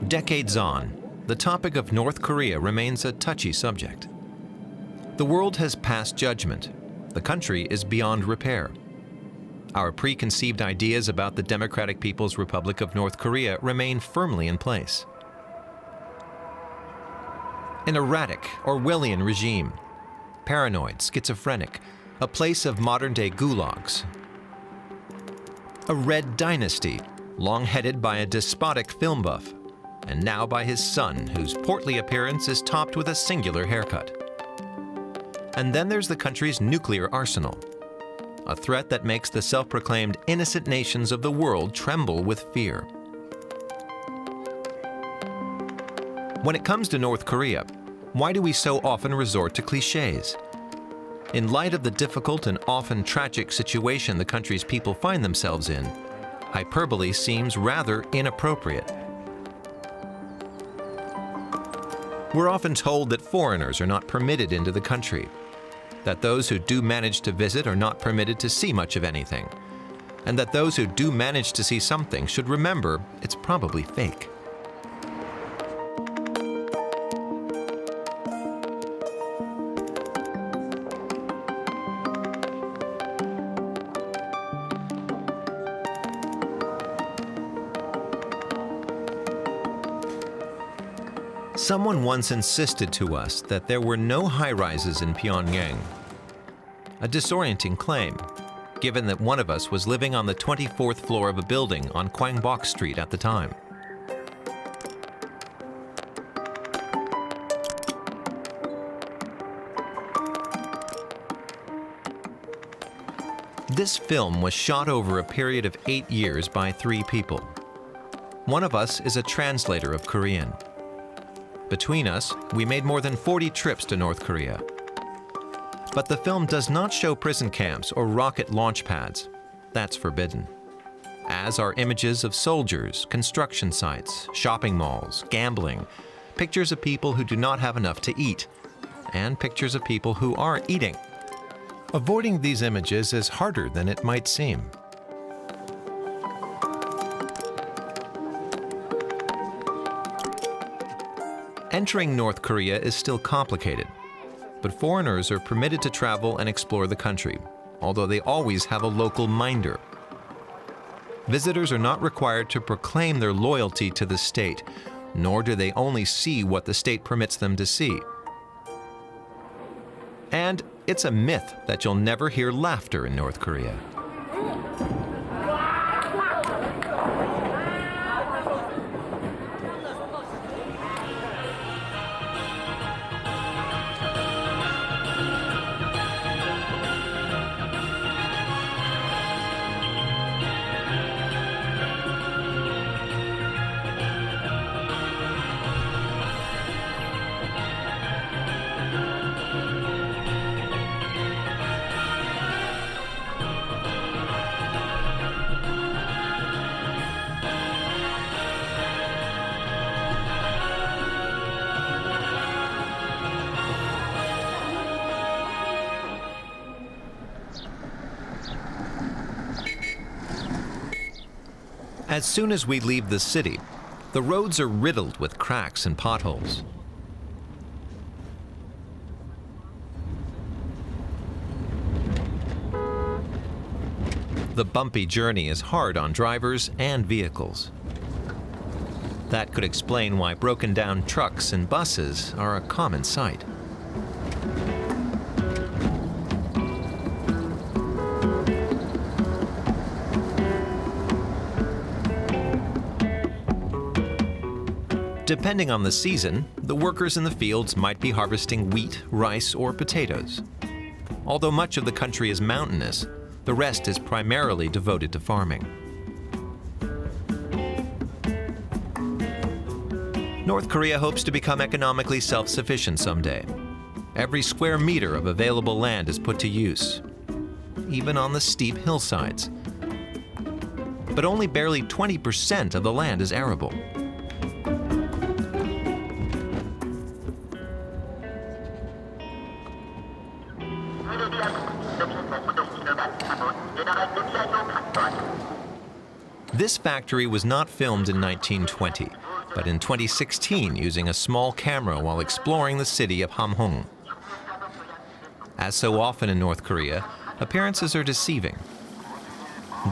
Decades on, the topic of North Korea remains a touchy subject. The world has passed judgment. The country is beyond repair. Our preconceived ideas about the Democratic People's Republic of North Korea remain firmly in place. An erratic, Orwellian regime, paranoid, schizophrenic, a place of modern-day gulags. A red dynasty, long headed by a despotic film buff, and now by his son, whose portly appearance is topped with a singular haircut. And then there's the country's nuclear arsenal, a threat that makes the self-proclaimed innocent nations of the world tremble with fear. When it comes to North Korea, why do we so often resort to cliches? In light of the difficult and often tragic situation the country's people find themselves in, hyperbole seems rather inappropriate. We're often told that foreigners are not permitted into the country, that those who do manage to visit are not permitted to see much of anything, and that those who do manage to see something should remember it's probably fake. Someone once insisted to us that there were no high-rises in Pyongyang. A disorienting claim, given that one of us was living on the 24th floor of a building on Kwangbok Street at the time. This film was shot over a period of 8 years by 3 people. One of us is a translator of Korean. Between us, we made more than 40 trips to North Korea. But the film does not show prison camps or rocket launch pads. That's forbidden. As are images of soldiers, construction sites, shopping malls, gambling, pictures of people who do not have enough to eat, and pictures of people who are eating. Avoiding these images is harder than it might seem. Entering North Korea is still complicated, but foreigners are permitted to travel and explore the country, although they always have a local minder. Visitors are not required to proclaim their loyalty to the state, nor do they only see what the state permits them to see. And it's a myth that you'll never hear laughter in North Korea. As soon as we leave the city, the roads are riddled with cracks and potholes. The bumpy journey is hard on drivers and vehicles. That could explain why broken down trucks and buses are a common sight. Depending on the season, the workers in the fields might be harvesting wheat, rice, or potatoes. Although much of the country is mountainous, the rest is primarily devoted to farming. North Korea hopes to become economically self-sufficient someday. Every square meter of available land is put to use, even on the steep hillsides. But only barely 20% of the land is arable. This factory was not filmed in 1920, but in 2016 using a small camera while exploring the city of Hamhung. As so often in North Korea, appearances are deceiving.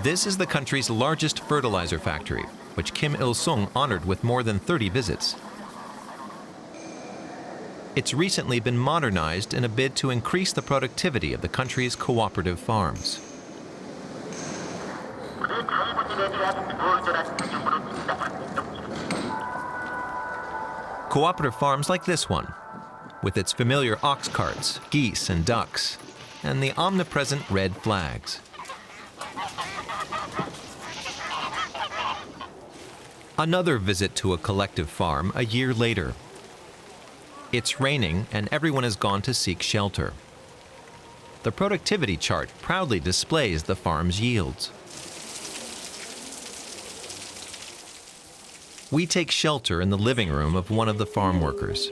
This is the country's largest fertilizer factory, which Kim Il-sung honored with more than 30 visits. It's recently been modernized in a bid to increase the productivity of the country's cooperative farms. Cooperative farms like this one, with its familiar ox carts, geese and ducks, and the omnipresent red flags. Another visit to a collective farm a year later. It's raining and everyone has gone to seek shelter. The productivity chart proudly displays the farm's yields. We take shelter in the living room of one of the farm workers.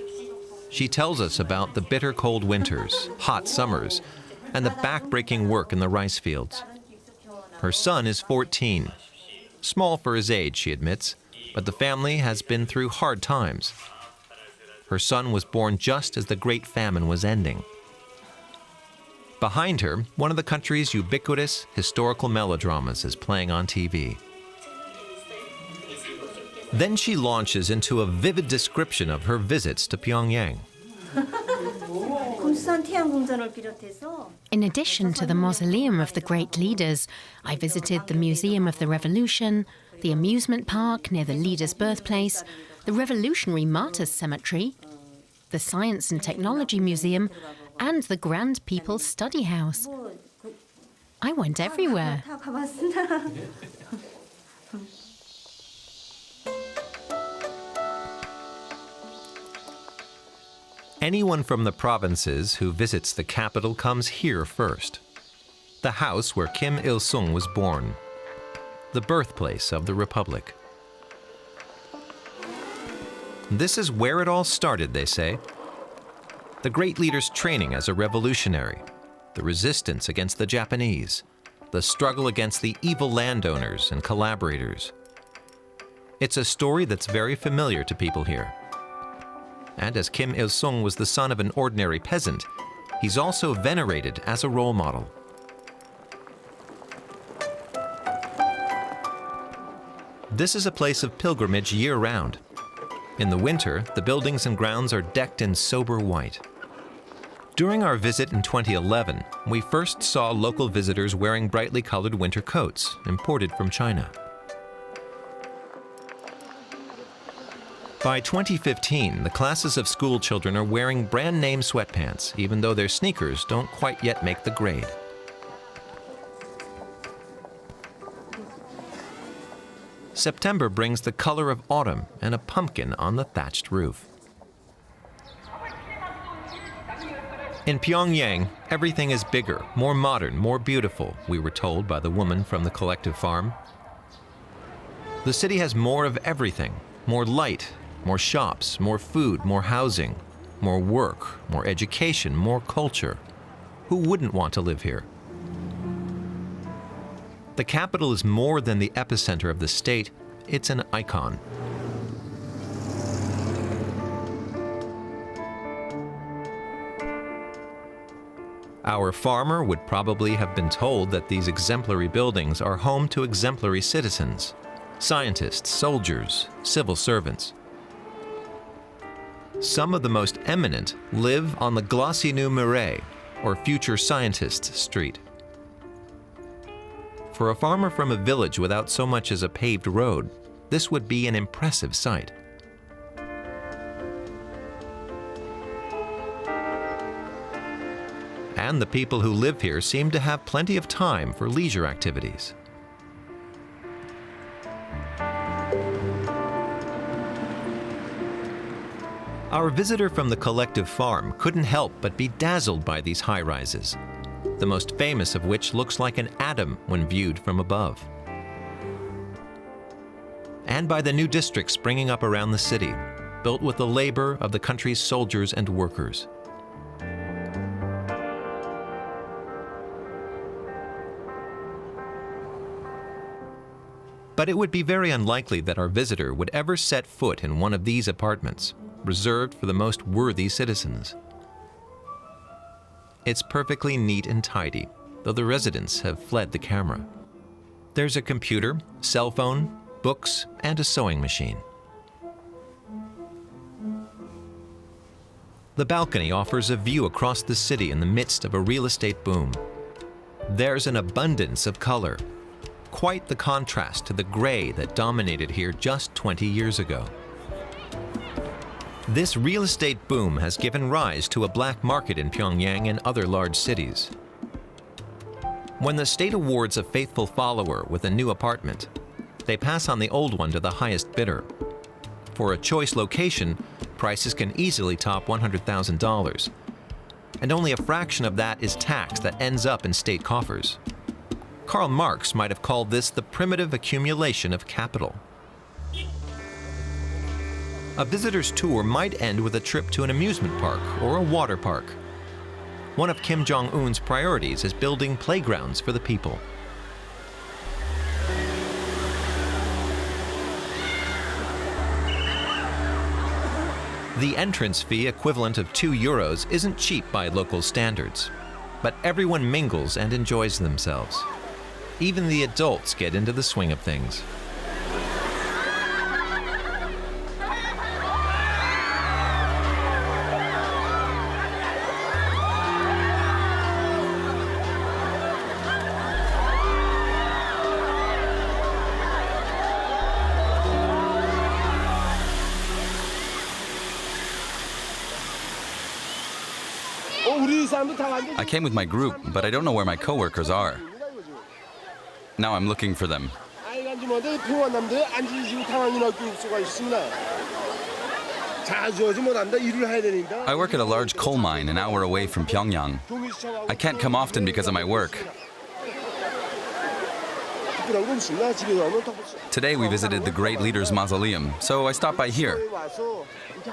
She tells us about the bitter cold winters, hot summers, and the back-breaking work in the rice fields. Her son is 14. Small for his age, she admits, but the family has been through hard times. Her son was born just as the Great Famine was ending. Behind her, one of the country's ubiquitous historical melodramas is playing on TV. Then she launches into a vivid description of her visits to Pyongyang. In addition to the mausoleum of the great leaders, I visited the Museum of the Revolution, the amusement park near the leader's birthplace, the Revolutionary Martyrs Cemetery, the Science and Technology Museum, and the Grand People's Study House. I went everywhere. Anyone from the provinces who visits the capital comes here first. The house where Kim Il-sung was born, the birthplace of the Republic. This is where it all started, they say. The great leader's training as a revolutionary, the resistance against the Japanese, the struggle against the evil landowners and collaborators. It's a story that's very familiar to people here. And as Kim Il-sung was the son of an ordinary peasant, he's also venerated as a role model. This is a place of pilgrimage year-round. In the winter, the buildings and grounds are decked in sober white. During our visit in 2011, we first saw local visitors wearing brightly colored winter coats, imported from China. By 2015, the classes of school children are wearing brand-name sweatpants, even though their sneakers don't quite yet make the grade. September brings the color of autumn and a pumpkin on the thatched roof. In Pyongyang, everything is bigger, more modern, more beautiful, we were told by the woman from the collective farm. The city has more of everything, more light, more shops, more food, more housing, more work, more education, more culture. Who wouldn't want to live here? The capital is more than the epicenter of the state, it's an icon. Our farmer would probably have been told that these exemplary buildings are home to exemplary citizens, scientists, soldiers, civil servants. Some of the most eminent live on the Glacinu Mure, or Future Scientists Street. For a farmer from a village without so much as a paved road, this would be an impressive sight. And the people who live here seem to have plenty of time for leisure activities. Our visitor from the collective farm couldn't help but be dazzled by these high-rises, the most famous of which looks like an atom when viewed from above. And by the new districts springing up around the city, built with the labor of the country's soldiers and workers. But But it would be very unlikely that our visitor would ever set foot in one of these apartments, reserved for the most worthy citizens. It's perfectly neat and tidy, though the residents have fled the camera. There's a computer, cell phone, books, and a sewing machine. The balcony offers a view across the city in the midst of a real estate boom. There's an abundance of color, quite the contrast to the gray that dominated here just 20 years ago. This real estate boom has given rise to a black market in Pyongyang and other large cities. When the state awards a faithful follower with a new apartment, they pass on the old one to the highest bidder. For a choice location, prices can easily top $100,000, and only a fraction of that is tax that ends up in state coffers. Karl Marx might have called this the primitive accumulation of capital. A visitor's tour might end with a trip to an amusement park or a water park. One of Kim Jong-un's priorities is building playgrounds for the people. The entrance fee, equivalent of €2, isn't cheap by local standards, but everyone mingles and enjoys themselves. Even the adults get into the swing of things. I came with my group, but I don't know where my coworkers are. Now I'm looking for them. I work at a large coal mine an hour away from Pyongyang. I can't come often because of my work. Today we visited the Great Leader's Mausoleum, so I stopped by here.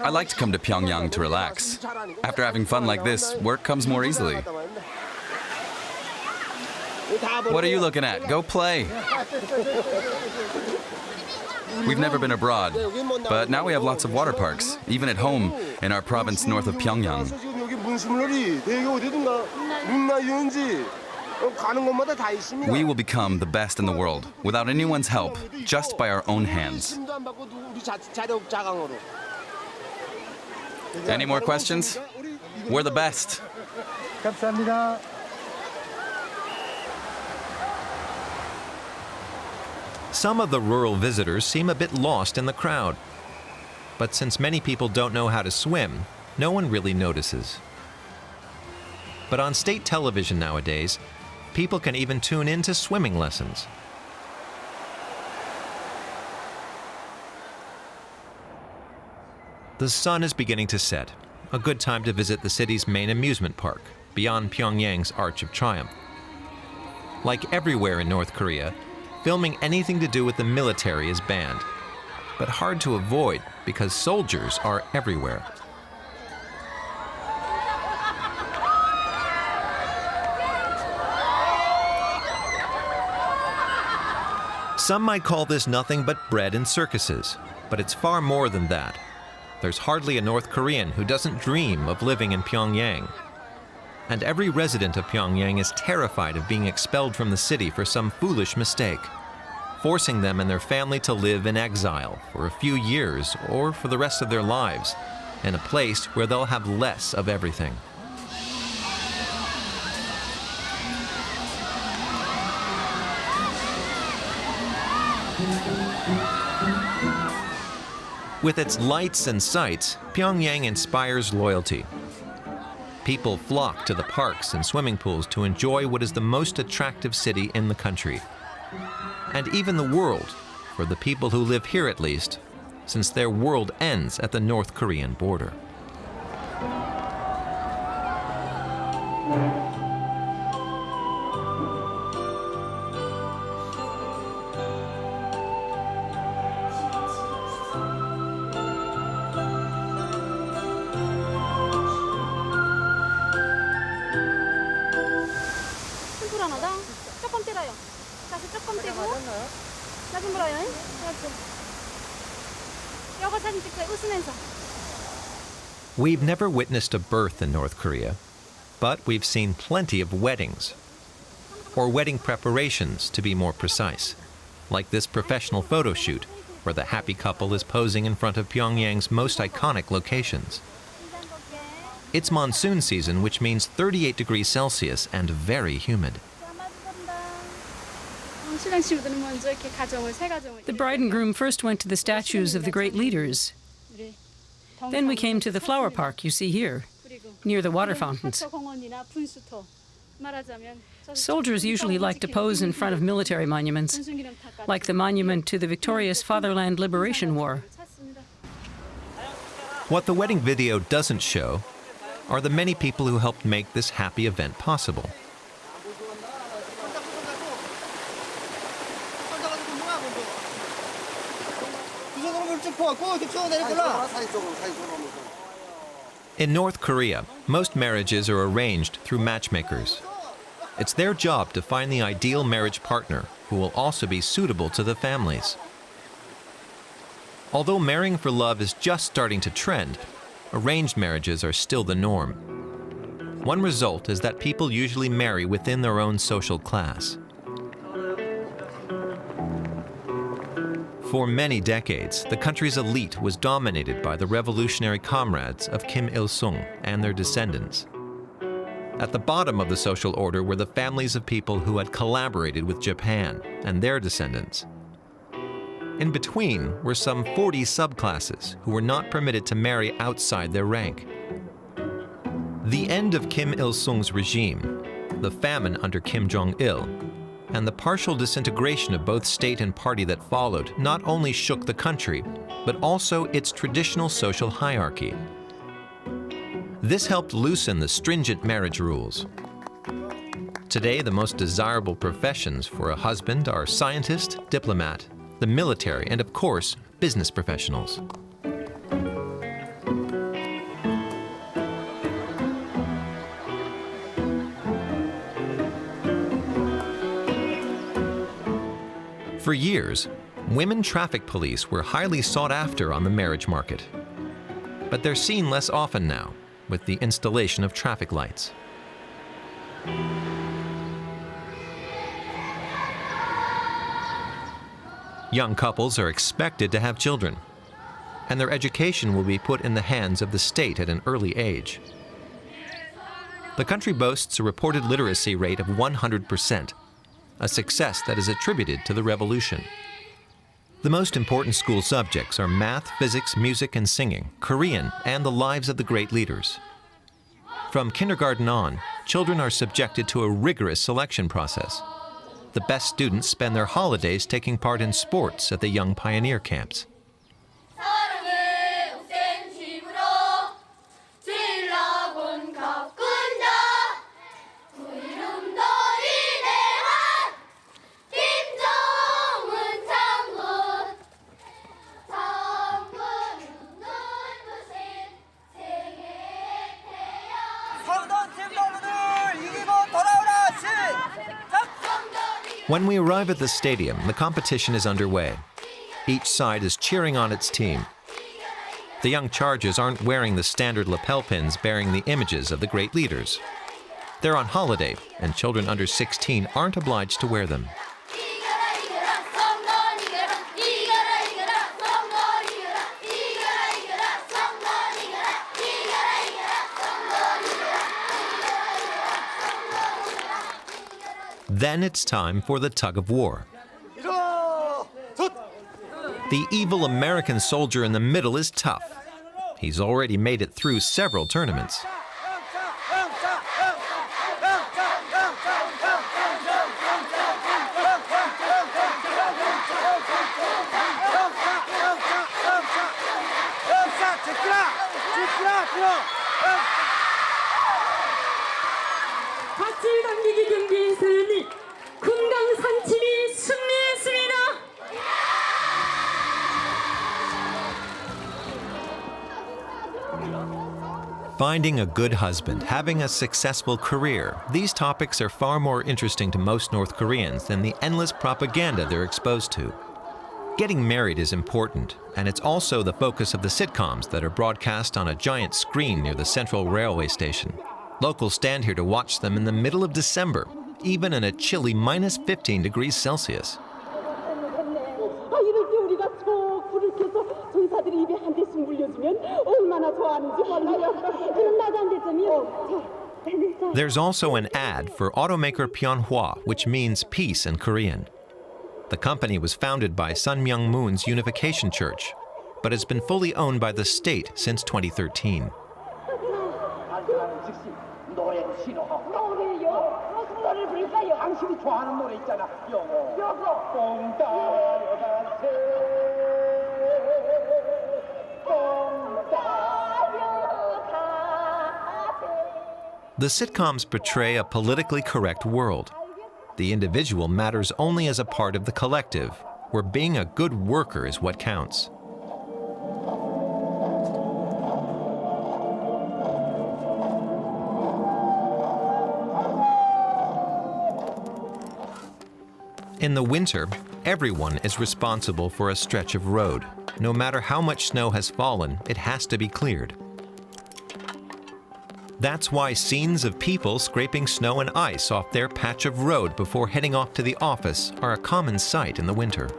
I like to come to Pyongyang to relax. After having fun like this, work comes more easily. What are you looking at? Go play! We've never been abroad, but now we have lots of water parks, even at home in our province north of Pyongyang. We will become the best in the world, without anyone's help, just by our own hands. Any more questions? We're the best. Some of the rural visitors seem a bit lost in the crowd. But since many people don't know how to swim, no one really notices. But on state television nowadays, people can even tune in to swimming lessons. The sun is beginning to set, a good time to visit the city's main amusement park, beyond Pyongyang's Arch of Triumph. Like everywhere in North Korea, filming anything to do with the military is banned, but hard to avoid because soldiers are everywhere. Some might call this nothing but bread and circuses, but it's far more than that. There's hardly a North Korean who doesn't dream of living in Pyongyang. And every resident of Pyongyang is terrified of being expelled from the city for some foolish mistake, forcing them and their family to live in exile for a few years or for the rest of their lives, in a place where they'll have less of everything. With its lights and sights, Pyongyang inspires loyalty. People flock to the parks and swimming pools to enjoy what is the most attractive city in the country. And even the world, for the people who live here at least, since their world ends at the North Korean border. 조금 떼요. 다시 조금 떼고 작은 거라요. We've never witnessed a birth in North Korea, but we've seen plenty of weddings, or wedding preparations to be more precise, like this professional photo shoot where the happy couple is posing in front of Pyongyang's most iconic locations. It's monsoon season, which means 38 degrees Celsius and very humid. The bride and groom first went to the statues of the great leaders. Then we came to the flower park you see here, near the water fountains. Soldiers usually like to pose in front of military monuments, like the monument to the victorious Fatherland Liberation War. What the wedding video doesn't show are the many people who helped make this happy event possible. In North Korea, most marriages are arranged through matchmakers. It's their job to find the ideal marriage partner who will also be suitable to the families. Although marrying for love is just starting to trend, arranged marriages are still the norm. One result is that people usually marry within their own social class. For many decades, the country's elite was dominated by the revolutionary comrades of Kim Il-sung and their descendants. At the bottom of the social order were the families of people who had collaborated with Japan and their descendants. In between were some 40 subclasses who were not permitted to marry outside their rank. The end of Kim Il-sung's regime, the famine under Kim Jong-il, and the partial disintegration of both state and party that followed not only shook the country, but also its traditional social hierarchy. This helped loosen the stringent marriage rules. Today, the most desirable professions for a husband are scientist, diplomat, the military, and of course, business professionals. For years, women traffic police were highly sought after on the marriage market. But they're seen less often now, with the installation of traffic lights. Young couples are expected to have children, and their education will be put in the hands of the state at an early age. The country boasts a reported literacy rate of 100%, a success that is attributed to the revolution. The most important school subjects are math, physics, music, and singing, Korean, and the lives of the great leaders. From kindergarten on, children are subjected to a rigorous selection process. The best students spend their holidays taking part in sports at the young pioneer camps. When we arrive at the stadium, the competition is underway. Each side is cheering on its team. The young charges aren't wearing the standard lapel pins bearing the images of the great leaders. They're on holiday, and children under 16 aren't obliged to wear them. Then it's time for the tug of war. The evil American soldier in the middle is tough. He's already made it through several tournaments. Finding a good husband, having a successful career, these topics are far more interesting to most North Koreans than the endless propaganda they're exposed to. Getting married is important, and it's also the focus of the sitcoms that are broadcast on a giant screen near the central railway station. Locals stand here to watch them in the middle of December, even in a chilly minus 15 degrees Celsius. There's also an ad for automaker Pyeonhwa, which means peace in Korean. The company was founded by Sun Myung Moon's Unification Church, but has been fully owned by the state since 2013. The sitcoms portray a politically correct world. The individual matters only as a part of the collective, where being a good worker is what counts. In the winter, everyone is responsible for a stretch of road. No matter how much snow has fallen, it has to be cleared. That's why scenes of people scraping snow and ice off their patch of road before heading off to the office are a common sight in the winter.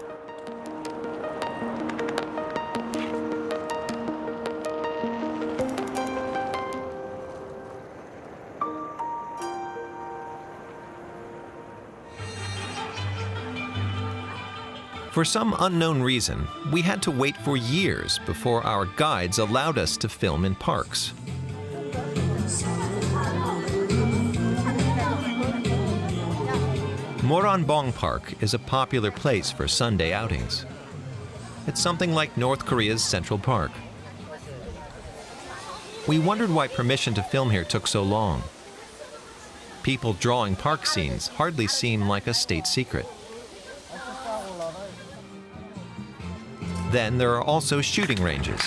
For some unknown reason, we had to wait for years before our guides allowed us to film in parks. Moranbong Park is a popular place for Sunday outings. It's something like North Korea's Central Park. We wondered why permission to film here took so long. People drawing park scenes hardly seem like a state secret. Then there are also shooting ranges,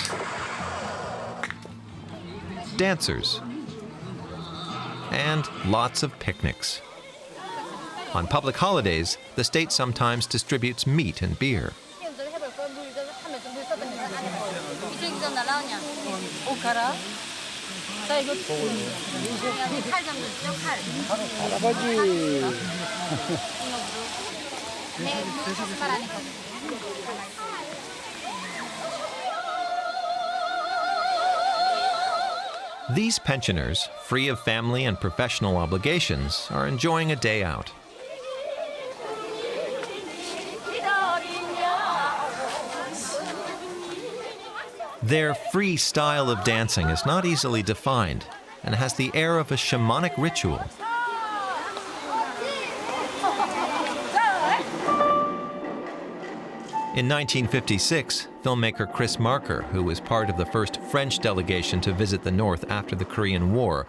dancers, and lots of picnics. On public holidays, the state sometimes distributes meat and beer. These pensioners, free of family and professional obligations, are enjoying a day out. Their free style of dancing is not easily defined and has the air of a shamanic ritual. In 1956, filmmaker Chris Marker, who was part of the first French delegation to visit the North after the Korean War,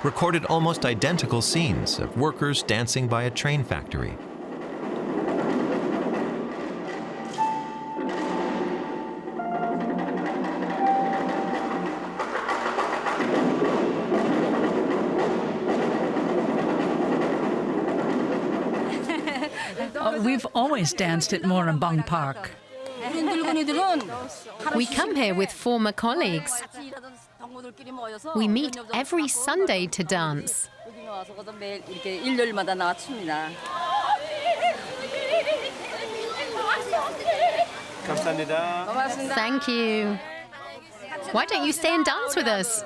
recorded almost identical scenes of workers dancing by a train factory. We've always danced at Moranbong Park. We come here with former colleagues. We meet every Sunday to dance. Thank you. Why don't you stay and dance with us?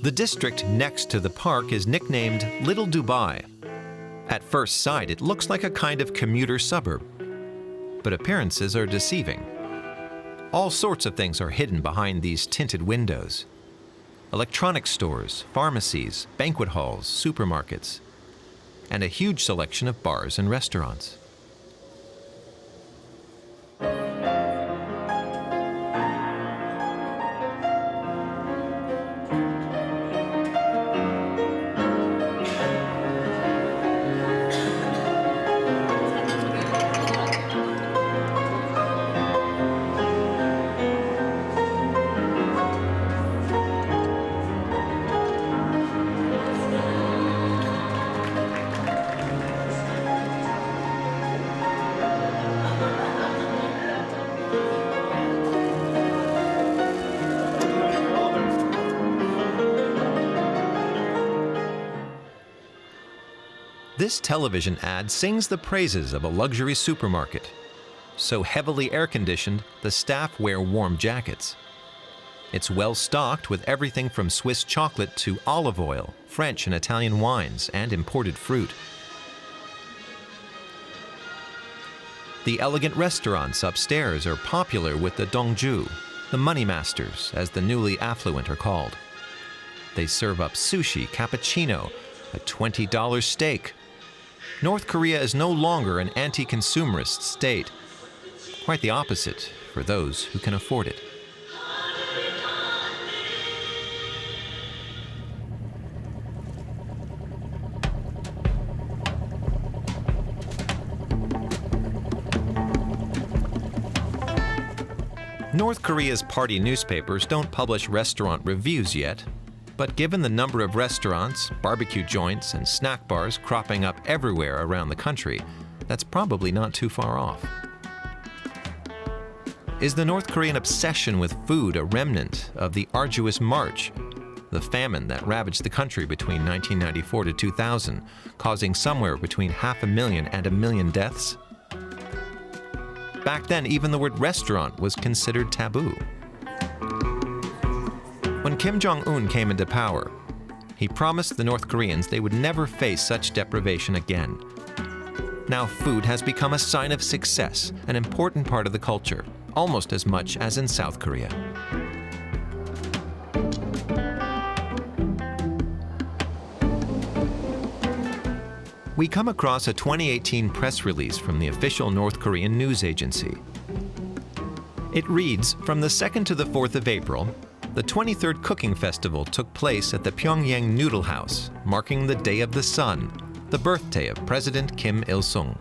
The district next to the park is nicknamed Little Dubai. At first sight, it looks like a kind of commuter suburb, but appearances are deceiving. All sorts of things are hidden behind these tinted windows. Electronics stores, pharmacies, banquet halls, supermarkets, and a huge selection of bars and restaurants. This television ad sings the praises of a luxury supermarket. So heavily air-conditioned, the staff wear warm jackets. It's well stocked with everything from Swiss chocolate to olive oil, French and Italian wines, and imported fruit. The elegant restaurants upstairs are popular with the dongju, the money masters, as the newly affluent are called. They serve up sushi, cappuccino, a $20 steak. North Korea is no longer an anti-consumerist state. Quite the opposite for those who can afford it. North Korea's party newspapers don't publish restaurant reviews yet, but given the number of restaurants, barbecue joints, and snack bars cropping up everywhere around the country, that's probably not too far off. Is the North Korean obsession with food a remnant of the arduous march, the famine that ravaged the country between 1994 to 2000, causing somewhere between 500,000 and 1 million deaths? Back then, even the word restaurant was considered taboo. When Kim Jong-un came into power, he promised the North Koreans they would never face such deprivation again. Now food has become a sign of success, an important part of the culture, almost as much as in South Korea. We come across a 2018 press release from the official North Korean news agency. It reads, from the 2nd to the 4th of April, the 23rd Cooking Festival took place at the Pyongyang Noodle House, marking the Day of the Sun, the birthday of President Kim Il-sung.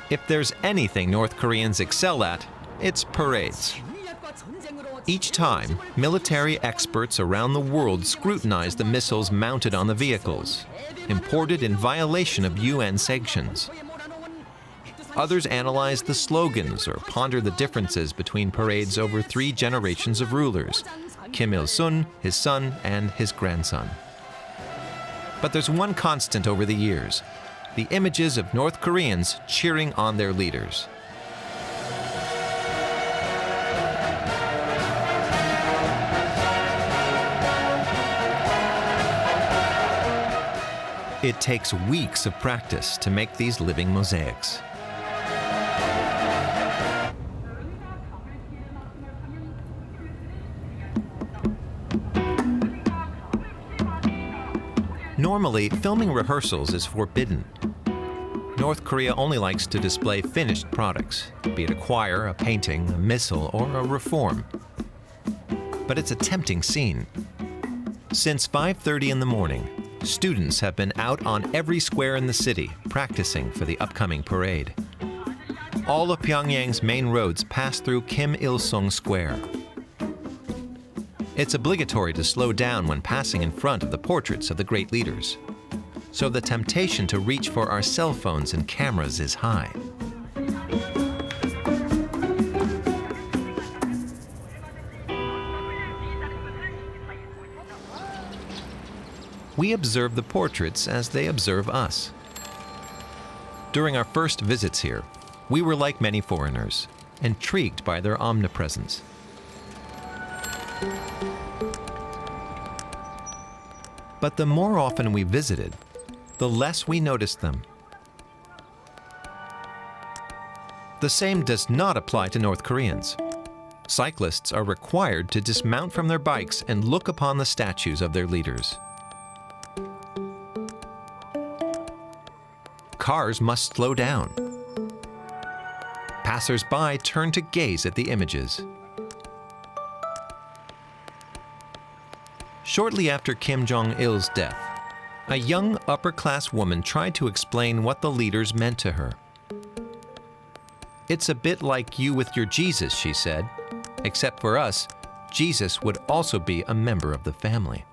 If there's anything North Koreans excel at, it's parades. Each time, military experts around the world scrutinize the missiles mounted on the vehicles, imported in violation of UN sanctions. Others analyze the slogans or ponder the differences between parades over 3 generations of rulers, Kim Il-sung, his son, and his grandson. But there's one constant over the years: the images of North Koreans cheering on their leaders. It takes weeks of practice to make these living mosaics. Normally, filming rehearsals is forbidden. North Korea only likes to display finished products, be it a choir, a painting, a missile, or a reform. But it's a tempting scene. Since 5:30 in the morning, students have been out on every square in the city practicing for the upcoming parade. All of Pyongyang's main roads pass through Kim Il-sung Square. It's obligatory to slow down when passing in front of the portraits of the great leaders. So the temptation to reach for our cell phones and cameras is high. We observe the portraits as they observe us. During our first visits here, we were like many foreigners, intrigued by their omnipresence. But the more often we visited, the less we noticed them. The same does not apply to North Koreans. Cyclists are required to dismount from their bikes and look upon the statues of their leaders. Cars must slow down. Passers-by turn to gaze at the images. Shortly after Kim Jong-il's death, a young upper-class woman tried to explain what the leaders meant to her. "It's a bit like you with your Jesus," she said. "Except for us, Jesus would also be a member of the family."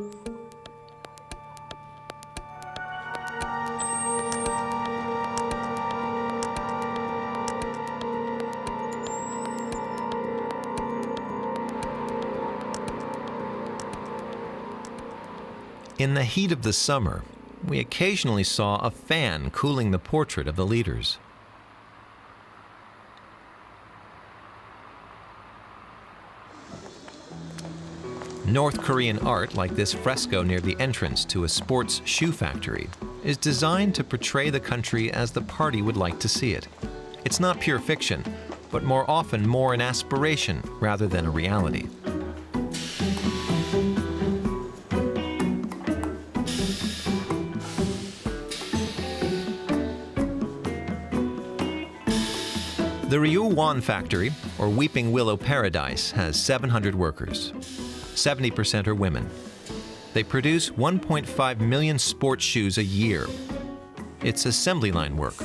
In the heat of the summer, we occasionally saw a fan cooling the portrait of the leaders. North Korean art, like this fresco near the entrance to a sports shoe factory, is designed to portray the country as the party would like to see it. It's not pure fiction, but more often more an aspiration rather than a reality. The Ryuwon factory, or Weeping Willow Paradise, has 700 workers. 70% are women. They produce 1.5 million sports shoes a year. It's assembly line work.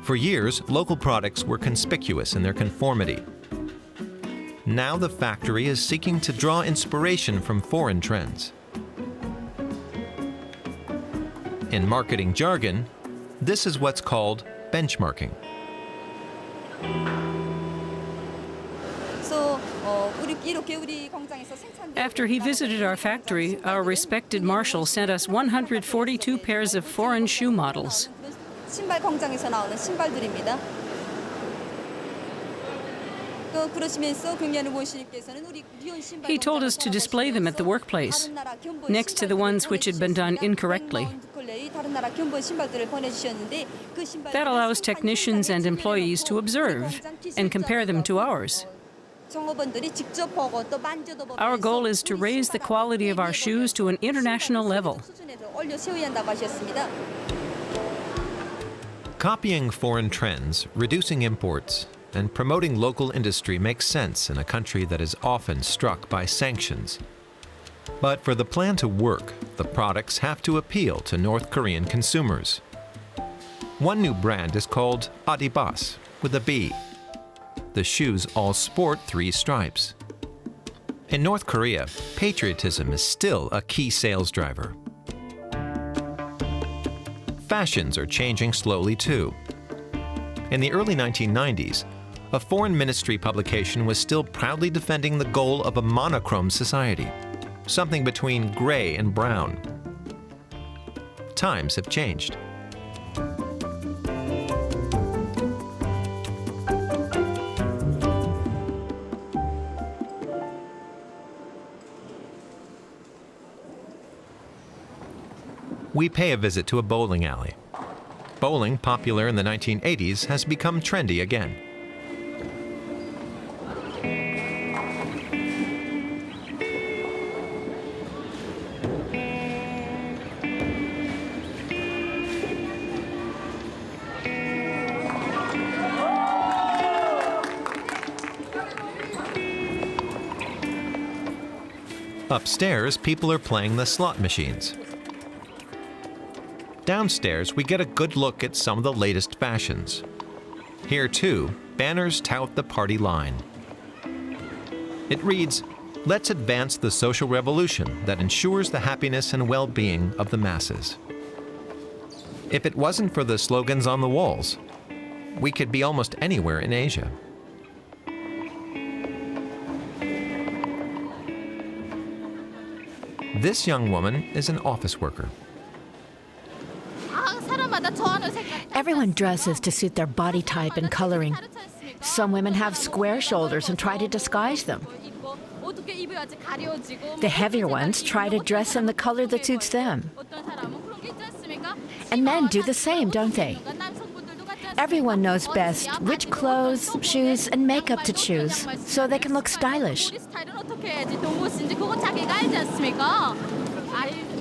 For years, local products were conspicuous in their conformity. Now the factory is seeking to draw inspiration from foreign trends. In marketing jargon, this is what's called benchmarking. After he visited our factory, our respected marshal sent us 142 pairs of foreign shoe models. 신발 공장에서 나오는 신발들입니다. He told us to display them at the workplace, next to the ones which had been done incorrectly. That allows technicians and employees to observe and compare them to ours. Our goal is to raise the quality of our shoes to an international level. Copying foreign trends, reducing imports, and promoting local industry makes sense in a country that is often struck by sanctions. But for the plan to work, the products have to appeal to North Korean consumers. One new brand is called Adibas, with a B. The shoes all sport 3 stripes. In North Korea, patriotism is still a key sales driver. Fashions are changing slowly too. In the early 1990s, a foreign ministry publication was still proudly defending the goal of a monochrome society, something between gray and brown. Times have changed. We pay a visit to a bowling alley. Bowling, popular in the 1980s, has become trendy again. Upstairs, people are playing the slot machines. Downstairs, we get a good look at some of the latest fashions. Here, too, banners tout the party line. It reads, "Let's advance the social revolution that ensures the happiness and well-being of the masses." If it wasn't for the slogans on the walls, we could be almost anywhere in Asia. This young woman is an office worker. Everyone dresses to suit their body type and coloring. Some women have square shoulders and try to disguise them. The heavier ones try to dress in the color that suits them. And men do the same, don't they? Everyone knows best which clothes, shoes, and makeup to choose so they can look stylish.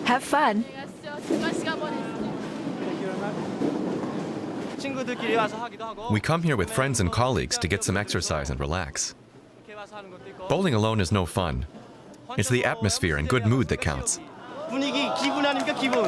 Have fun. We come here with friends and colleagues to get some exercise and relax. Bowling alone is no fun. It's the atmosphere and good mood that counts. 분위기, 기분 아닙니까, 기분?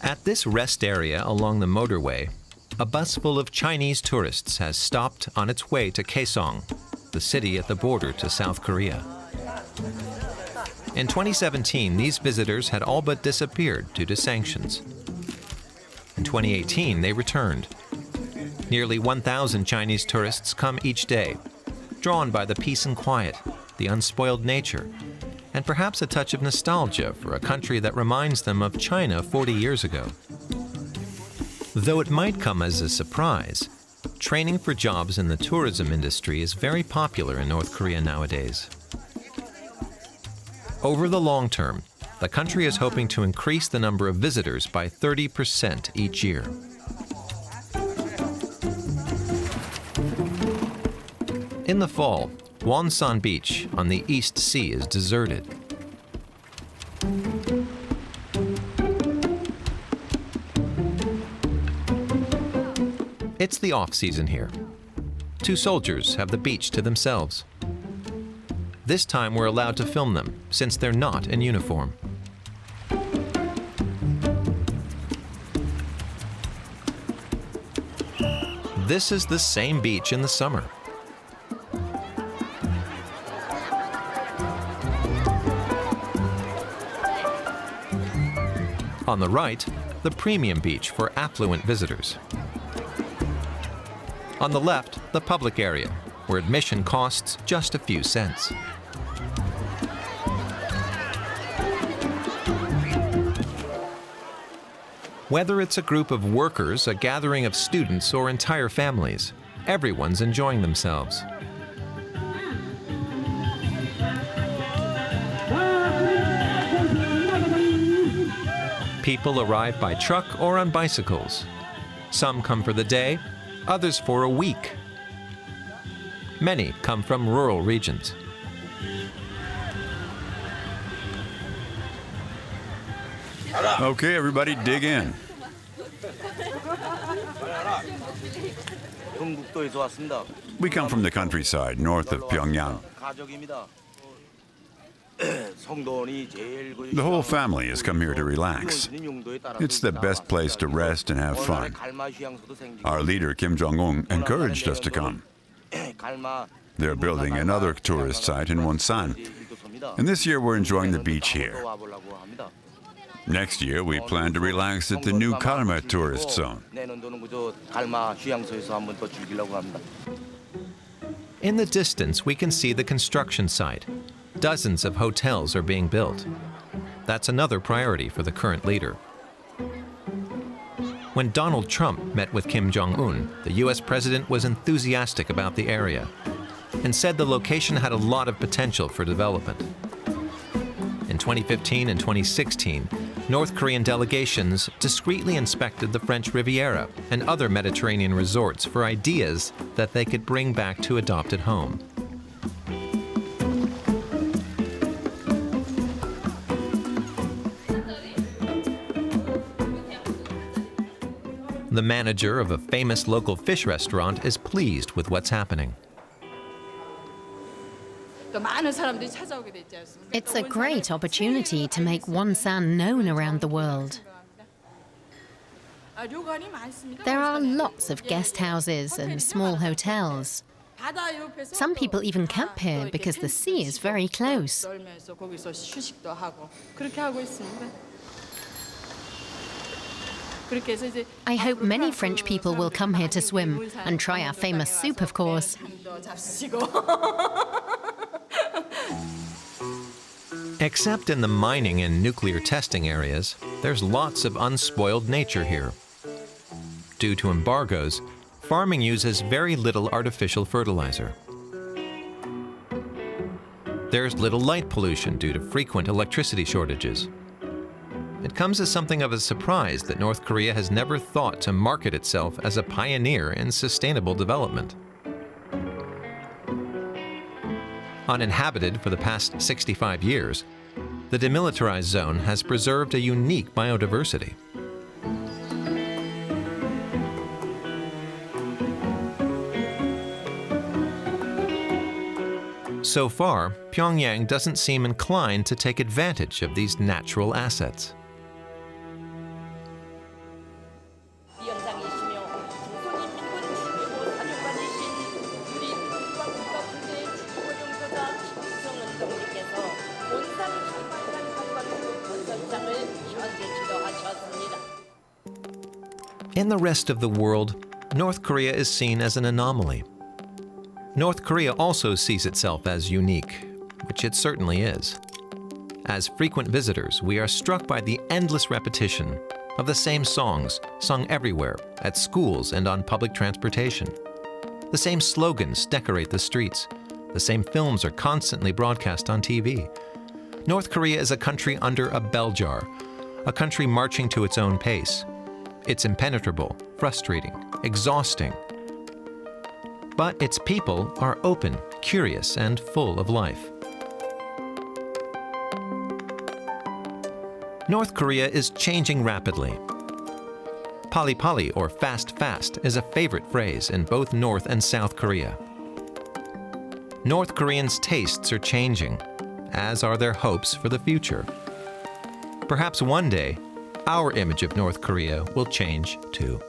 At this rest area along the motorway, a bus full of Chinese tourists has stopped on its way to Kaesong, the city at the border to South Korea. In 2017, these visitors had all but disappeared due to sanctions. In 2018, they returned. Nearly 1,000 Chinese tourists come each day, drawn by the peace and quiet, the unspoiled nature, and perhaps a touch of nostalgia for a country that reminds them of China 40 years ago. Though it might come as a surprise, training for jobs in the tourism industry is very popular in North Korea nowadays. Over the long term, the country is hoping to increase the number of visitors by 30% each year. In the fall, Wonsan Beach on the East Sea is deserted. It's the off-season here. 2 soldiers have the beach to themselves. This time we're allowed to film them, since they're not in uniform. This is the same beach in the summer. On the right, the premium beach for affluent visitors. On the left, the public area, where admission costs just a few cents. Whether it's a group of workers, a gathering of students, or entire families, everyone's enjoying themselves. People arrive by truck or on bicycles. Some come for the day, others for a week. Many come from rural regions. Okay, everybody, dig in. We come from the countryside, north of Pyongyang. The whole family has come here to relax. It's the best place to rest and have fun. Our leader, Kim Jong-un, encouraged us to come. They're building another tourist site in Wonsan, and this year we're enjoying the beach here. Next year, we plan to relax at the new Karma tourist zone. In the distance, we can see the construction site. Dozens of hotels are being built. That's another priority for the current leader. When Donald Trump met with Kim Jong-un, the US president was enthusiastic about the area and said the location had a lot of potential for development. In 2015 and 2016, North Korean delegations discreetly inspected the French Riviera and other Mediterranean resorts for ideas that they could bring back to adopted home. The manager of a famous local fish restaurant is pleased with what's happening. It's a great opportunity to make Wonsan known around the world. There are lots of guest houses and small hotels. Some people even camp here because the sea is very close. I hope many French people will come here to swim and try our famous soup, of course. Except in the mining and nuclear testing areas, there's lots of unspoiled nature here. Due to embargoes, farming uses very little artificial fertilizer. There's little light pollution due to frequent electricity shortages. It comes as something of a surprise that North Korea has never thought to market itself as a pioneer in sustainable development. Uninhabited for the past 65 years, the demilitarized zone has preserved a unique biodiversity. So far, Pyongyang doesn't seem inclined to take advantage of these natural assets. In the rest of the world, North Korea is seen as an anomaly. North Korea also sees itself as unique, which it certainly is. As frequent visitors, we are struck by the endless repetition of the same songs sung everywhere, at schools and on public transportation. The same slogans decorate the streets. The same films are constantly broadcast on TV. North Korea is a country under a bell jar, a country marching to its own pace. It's impenetrable, frustrating, exhausting. But its people are open, curious, and full of life. North Korea is changing rapidly. Pali-pali, or fast-fast, is a favorite phrase in both North and South Korea. North Koreans' tastes are changing, as are their hopes for the future. Perhaps one day, our image of North Korea will change too.